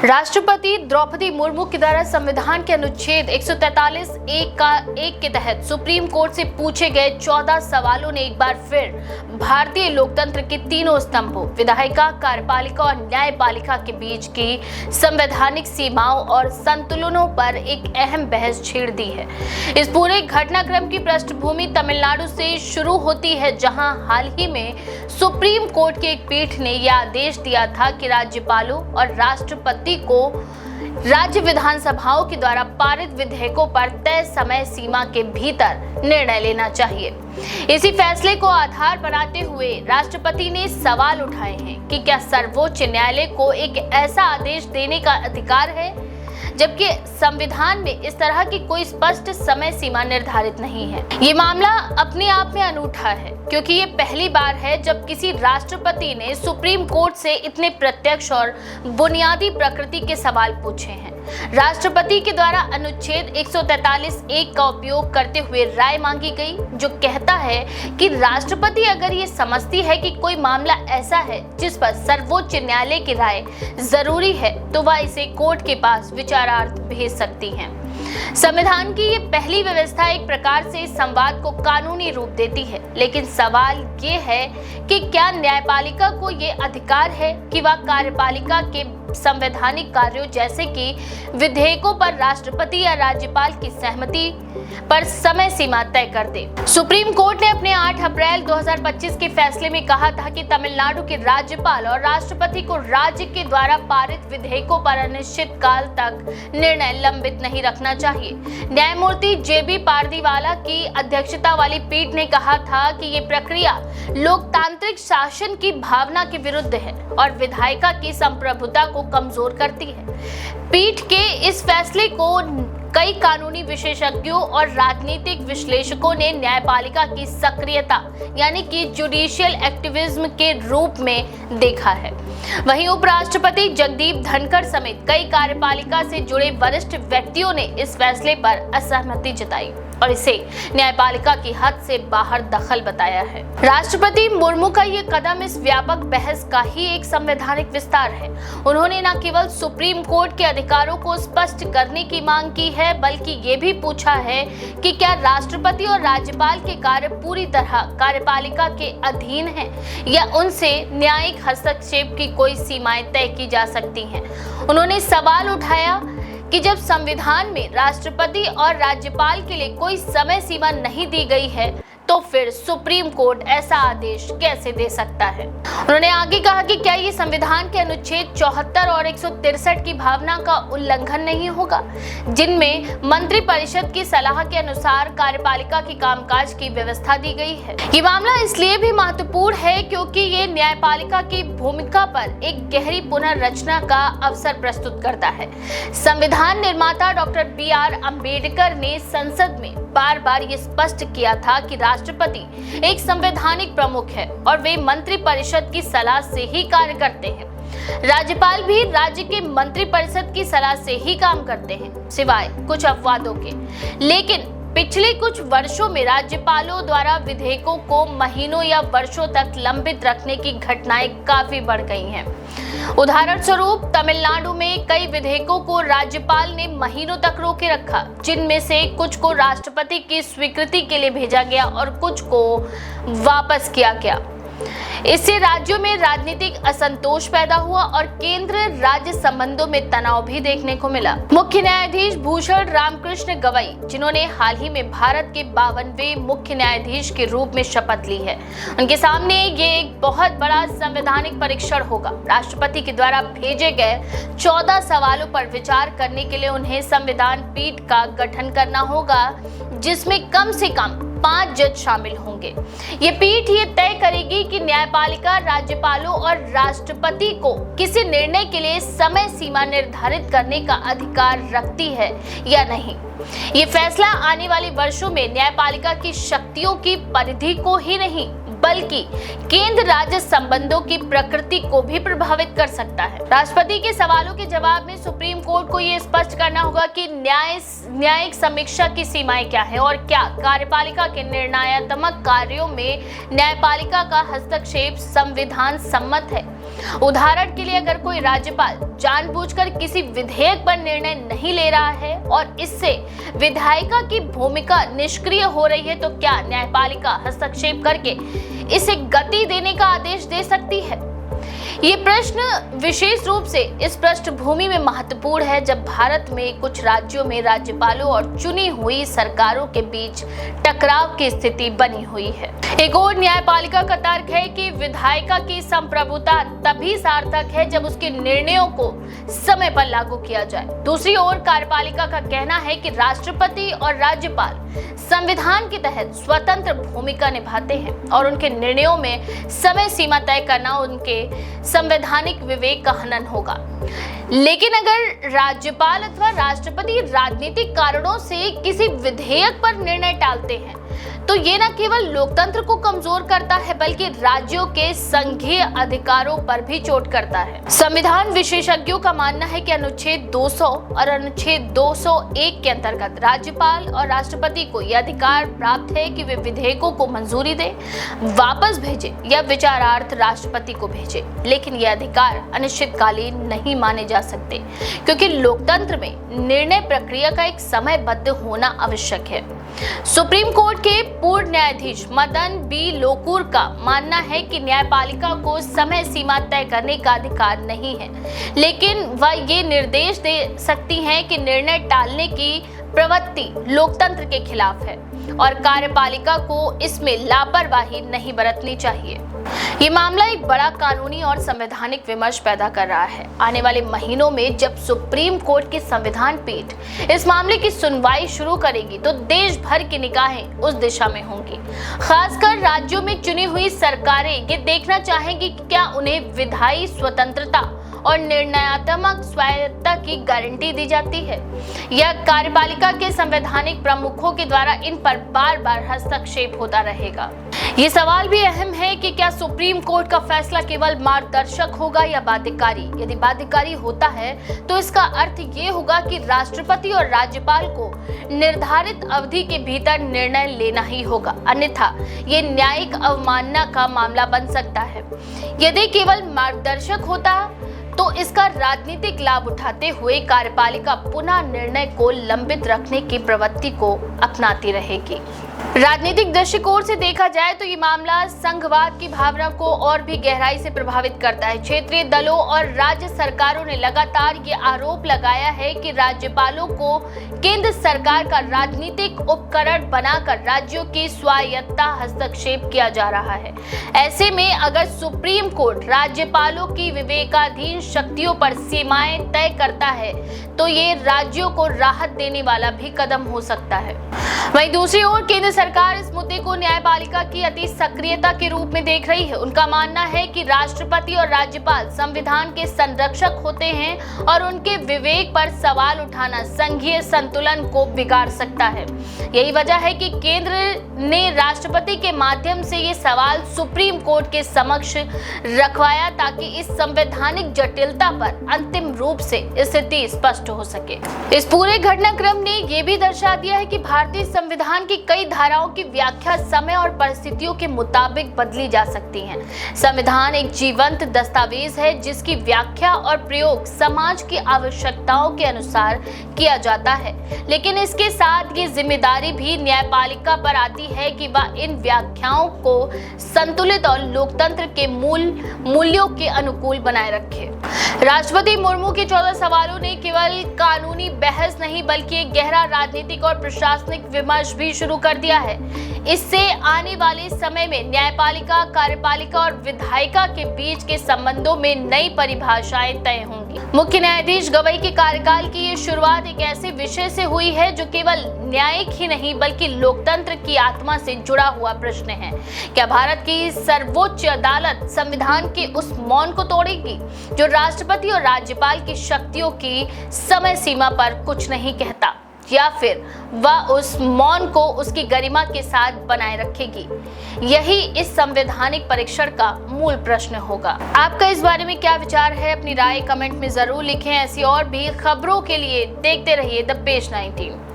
राष्ट्रपति द्रौपदी मुर्मू के द्वारा संविधान के अनुच्छेद 143(1) के तहत सुप्रीम कोर्ट से पूछे गए 14 सवालों ने एक बार फिर भारतीय लोकतंत्र के तीनों स्तंभों विधायिका, कार्यपालिका और न्यायपालिका के बीच की संवैधानिक सीमाओं और संतुलनों पर एक अहम बहस छेड़ दी है। इस पूरे घटनाक्रम की पृष्ठभूमि तमिलनाडु से शुरू होती है, जहां हाल ही में सुप्रीम कोर्ट की एक पीठ ने यह आदेश दिया था कि राज्यपालों और राष्ट्रपति को राज्य विधानसभाओं के द्वारा पारित विधेयकों पर तय समय सीमा के भीतर निर्णय लेना चाहिए। इसी फैसले को आधार बनाते हुए राष्ट्रपति ने सवाल उठाए हैं कि क्या सर्वोच्च न्यायालय को एक ऐसा आदेश देने का अधिकार है, जबकि संविधान में इस तरह की कोई स्पष्ट समय सीमा निर्धारित नहीं है। ये मामला अपने आप में अनूठा है, क्योंकि ये पहली बार है जब किसी राष्ट्रपति ने सुप्रीम कोर्ट से इतने प्रत्यक्ष और बुनियादी प्रकृति के सवाल पूछे हैं। राष्ट्रपति के द्वारा अनुच्छेद 143(1) का उपयोग करते हुए राय मांगी गई, जो कहता है कि राष्ट्रपति अगर ये समझती है कि कोई मामला ऐसा है जिस पर सर्वोच्च न्यायालय की राय जरूरी है, तो वह इसे कोर्ट के पास विचारार्थ भेज सकती हैं। संविधान की ये पहली व्यवस्था एक प्रकार से संवाद को कानूनी रूप देती है, लेकिन सवाल ये है कि क्या न्यायपालिका को ये अधिकार है कि वह कार्यपालिका के संवैधानिक कार्यों जैसे कि विधेयकों पर राष्ट्रपति या राज्यपाल की सहमति पर समय सीमा तय कर दे। सुप्रीम कोर्ट ने अपने 8 अप्रैल 2025 के फैसले में कहा था कि तमिलनाडु के राज्यपाल और राष्ट्रपति को राज्य के द्वारा पारित विधेयकों पर अनिश्चित काल तक निर्णय लंबित नहीं रखना चाहिए। न्यायमूर्ति JB पारदीवाला की अध्यक्षता वाली पीठ ने कहा था कि ये प्रक्रिया लोकतांत्रिक शासन की भावना के विरुद्ध है और विधायिका की संप्रभुता को कमजोर करती है। पीठ के इस फैसले को कई कानूनी विशेषज्ञों और राजनीतिक विश्लेषकों ने न्यायपालिका की सक्रियता यानी कि जुडिशियल एक्टिविज्म के रूप में देखा है। वहीं उपराष्ट्रपति जगदीप धनखड़ समेत कई कार्यपालिका से जुड़े वरिष्ठ व्यक्तियों ने इस फैसले पर असहमति जताई और इसे न्यायपालिका की हद से बाहर दखल बताया है। राष्ट्रपति मुर्मू का ये कदम इस व्यापक बहस का ही एक संवैधानिक विस्तार है। उन्होंने न केवल सुप्रीम कोर्ट के अधिकारों को स्पष्ट करने की मांग की है, बल्कि ये भी पूछा है कि क्या राष्ट्रपति और राज्यपाल के कार्य पूरी तरह कार्यपालिका के अधीन हैं या उनसे न्यायिक हस्तक्षेप की कोई सीमाएं तय की जा सकती हैं। उन्होंने सवाल उठाया कि जब संविधान में राष्ट्रपति और राज्यपाल के लिए कोई समय सीमा नहीं दी गई है, तो फिर सुप्रीम कोर्ट ऐसा आदेश कैसे दे सकता है। उन्होंने आगे कहा कि क्या ये संविधान के अनुच्छेद 74 और 163 की भावना का उल्लंघन नहीं होगा, जिनमें मंत्रिपरिषद की सलाह के अनुसार कार्यपालिका की कामकाज की व्यवस्था दी गई है। ये मामला इसलिए भी महत्वपूर्ण है क्योंकि ये न्यायपालिका की भूमिका पर एक गहरी पुनर्रचना का अवसर प्रस्तुत करता है। संविधान निर्माता डॉक्टर BR अम्बेडकर ने संसद में बार बार ये स्पष्ट किया था कि राष्ट्रपति एक संवैधानिक प्रमुख है और वे मंत्रिपरिषद की सलाह से ही कार्य करते हैं। राज्यपाल भी राज्य के मंत्रिपरिषद की सलाह से ही काम करते हैं, सिवाय कुछ अपवादों के। लेकिन पिछले कुछ वर्षों में राज्यपालों द्वारा विधेयकों को महीनों या वर्षों तक लंबित रखने की घटनाएं काफी बढ़ गई हैं। उदाहरण स्वरूप तमिलनाडु में कई विधेयकों को राज्यपाल ने महीनों तक रोके रखा, जिनमें से कुछ को राष्ट्रपति की स्वीकृति के लिए भेजा गया और कुछ को वापस किया गया। इससे राज्यों में राजनीतिक असंतोष पैदा हुआ और केंद्र राज्य संबंधों में तनाव भी देखने को मिला। मुख्य न्यायाधीश भूषण रामकृष्ण गवई, जिन्होंने हाल ही में भारत के 52वें मुख्य न्यायाधीश के रूप में शपथ ली है, उनके सामने ये एक बहुत बड़ा संवैधानिक परीक्षण होगा। राष्ट्रपति के द्वारा भेजे गए 14 सवालों पर विचार करने के लिए उन्हें संविधान पीठ का गठन करना होगा, जिसमें कम से कम 5 जज शामिल होंगे। ये पीठ ये तय करेगी कि न्यायपालिका राज्यपालों और राष्ट्रपति को किसी निर्णय के लिए समय सीमा निर्धारित करने का अधिकार रखती है या नहीं। ये फैसला आने वाले वर्षों में न्यायपालिका की शक्तियों की परिधि को ही नहीं, बल्कि केंद्र राज्य संबंधों की प्रकृति को भी प्रभावित कर सकता है। राष्ट्रपति के सवालों के जवाब में सुप्रीम कोर्ट को ये स्पष्ट करना होगा कि न्यायिक समीक्षा की सीमाएं क्या है और क्या कार्यपालिका के निर्णयात्मक कार्यों में न्यायपालिका का हस्तक्षेप संविधान सम्मत है। उदाहरण के लिए, अगर कोई राज्यपाल जानबूझकर किसी विधेयक पर निर्णय नहीं ले रहा है और इससे विधायिका की भूमिका निष्क्रिय हो रही है, तो क्या न्यायपालिका हस्तक्षेप करके इसे गति देने का आदेश दे सकती है? ये प्रश्न विशेष रूप से इस पृष्ठभूमि में महत्वपूर्ण है जब भारत में कुछ राज्यों में राज्यपालों और चुनी हुई सरकारों के बीच टकराव की स्थिति बनी हुई है। एक और न्यायपालिका का तर्क है कि विधायिका की संप्रभुता तभी सार्थक है जब उसके निर्णयों को समय पर लागू किया जाए। दूसरी ओर कार्यपालिका का कहना है कि राष्ट्रपति और राज्यपाल संविधान के तहत स्वतंत्र भूमिका निभाते हैं और उनके निर्णयों में समय सीमा तय करना उनके संवैधानिक विवेक का हनन होगा। लेकिन अगर राज्यपाल अथवा राष्ट्रपति राजनीतिक कारणों से किसी विधेयक पर निर्णय टालते हैं तो ये न केवल लोकतंत्र को कमजोर करता है बल्कि राज्यों के संघीय अधिकारों पर भी चोट करता है। संविधान विशेषज्ञों का मानना है कि अनुच्छेद 200 और अनुच्छेद 201 के अंतर्गत राज्यपाल और राष्ट्रपति को यह अधिकार प्राप्त है कि वे विधेयकों को मंजूरी दे, वापस भेजे या विचारार्थ राष्ट्रपति को भेजे। लेकिन यह अधिकार अनिश्चितकालीन नहीं माने जा सकते क्योंकि लोकतंत्र में निर्णय प्रक्रिया का एक समयबद्ध होना आवश्यक है। सुप्रीम कोर्ट के पूर्व न्यायाधीश मदन बी लोकुर का मानना है कि न्यायपालिका को समय सीमा तय करने का अधिकार नहीं है, लेकिन वह ये निर्देश दे सकती हैं कि निर्णय टालने की प्रवृत्ति लोकतंत्र के खिलाफ है और कार्यपालिका को इसमें लापरवाही नहीं बरतनी चाहिए। ये मामला एक बड़ा कानूनी और संवैधानिक विमर्श पैदा कर रहा है। आने वाले महीनों में जब सुप्रीम कोर्ट की संविधान पीठ इस मामले की सुनवाई शुरू करेगी तो देश भर की निगाहें उस दिशा में होंगी। खासकर राज्यों में चुनी हुई सरकारें ये देखना चाहेंगी कि क्या उन्हें विधायी स्वतंत्रता और निर्णयात्मक स्वायत्तता की गारंटी दी जाती है या कार्यपालिका के संवैधानिक प्रमुखों के द्वारा इन पर बार बार हस्तक्षेप होता रहेगा। ये सवाल भी अहम है कि क्या सुप्रीम कोर्ट का फैसला केवल मार्गदर्शक होगा या बाध्यकारी। यदि बाध्यकारी होता है तो इसका अर्थ ये होगा कि राष्ट्रपति और राज्यपाल को निर्धारित अवधि के भीतर निर्णय लेना ही होगा, अन्यथा ये न्यायिक अवमानना का मामला बन सकता है। यदि केवल मार्गदर्शक होता तो इसका राजनीतिक लाभ उठाते हुए कार्यपालिका पुनः निर्णय को लंबित रखने की प्रवृत्ति को अपनाती रहेगी। राजनीतिक दृष्टिकोण से देखा जाए तो ये मामला संघवाद की भावना को और भी गहराई से प्रभावित करता है। क्षेत्रीय दलों और राज्य सरकारों ने लगातार ये आरोप लगाया है कि राज्यपालों को केंद्र सरकार का राजनीतिक उपकरण बनाकर राज्यों की स्वायत्तता हस्तक्षेप किया जा रहा है। ऐसे में अगर सुप्रीम कोर्ट राज्यपालों की विवेकाधीन शक्तियों पर सीमाएं तय करता है तो ये राज्यों को राहत देने वाला भी कदम हो सकता है। वहीं दूसरी ओर केंद्र सरकार इस मुद्दे को न्यायपालिका की अति सक्रियता के रूप में देख रही है। उनका मानना है कि राष्ट्रपति और राज्यपाल संविधान के संरक्षक होते हैं और उनके विवेक पर सवाल उठाना संघीय संतुलन को बिगाड़ सकता है। यही वजह है कि केंद्र ने राष्ट्रपति के माध्यम से ये सवाल सुप्रीम कोर्ट के समक्ष रखवाया ताकि इस संवैधानिक जटिलता पर अंतिम रूप से स्थिति स्पष्ट हो सके। इस पूरे घटनाक्रम ने यह भी दर्शा दिया है कि भारतीय संविधान की कई धाराओं की व्याख्या समय और परिस्थितियों के मुताबिक बदली जा सकती है। संविधान एक जीवंत दस्तावेज है जिसकी व्याख्या और प्रयोग समाज की आवश्यकताओं के अनुसार किया जाता है, लेकिन इसके साथ ये जिम्मेदारी भी न्यायपालिका पर आती है कि वह इन व्याख्याओं को संतुलित और लोकतंत्र के मूल्यों के अनुकूल बनाए रखे। राष्ट्रपति मुर्मू के 14 सवालों ने केवल कानूनी बहस नहीं बल्कि एक गहरा राजनीतिक और प्रशासनिक विमर्श भी शुरू कर दिया है। इससे आने वाले समय में न्यायपालिका, कार्यपालिका और विधायिका के बीच के संबंधों में नई परिभाषाएं तय होंगी। मुख्य न्यायाधीश गवई के कार्यकाल की ये शुरुआत एक ऐसे विषय से हुई है जो केवल न्यायिक ही नहीं बल्कि लोकतंत्र की आत्मा से जुड़ा हुआ प्रश्न है। क्या भारत की सर्वोच्च अदालत संविधान के उस मौन को तोड़ेगी जो राष्ट्रपति और राज्यपाल की शक्तियों की समय सीमा पर कुछ नहीं कहता? या फिर वह उस मौन को उसकी गरिमा के साथ बनाए रखेगी? यही इस संवैधानिक परीक्षण का मूल प्रश्न होगा। आपका इस बारे में क्या विचार है? अपनी राय कमेंट में जरूर लिखें। ऐसी और भी खबरों के लिए देखते रहिए द पेज 19।